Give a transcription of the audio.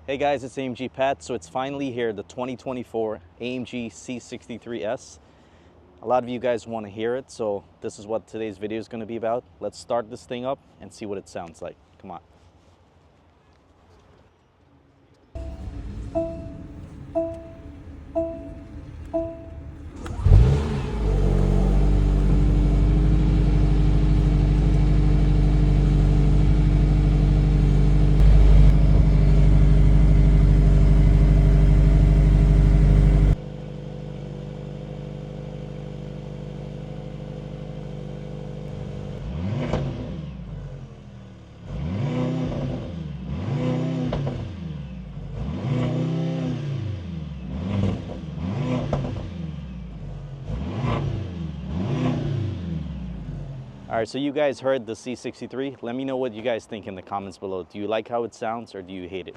Hey guys, it's AMG Pat. So it's finally here, the 2024 AMG C63S. A lot of you guys want to hear it, so this is what today's video is going to be about. Let's start this thing up and see what it sounds like. Come on. All right, so you guys heard the C63. Let me know what you guys think in the comments below. Do you like how it sounds or do you hate it?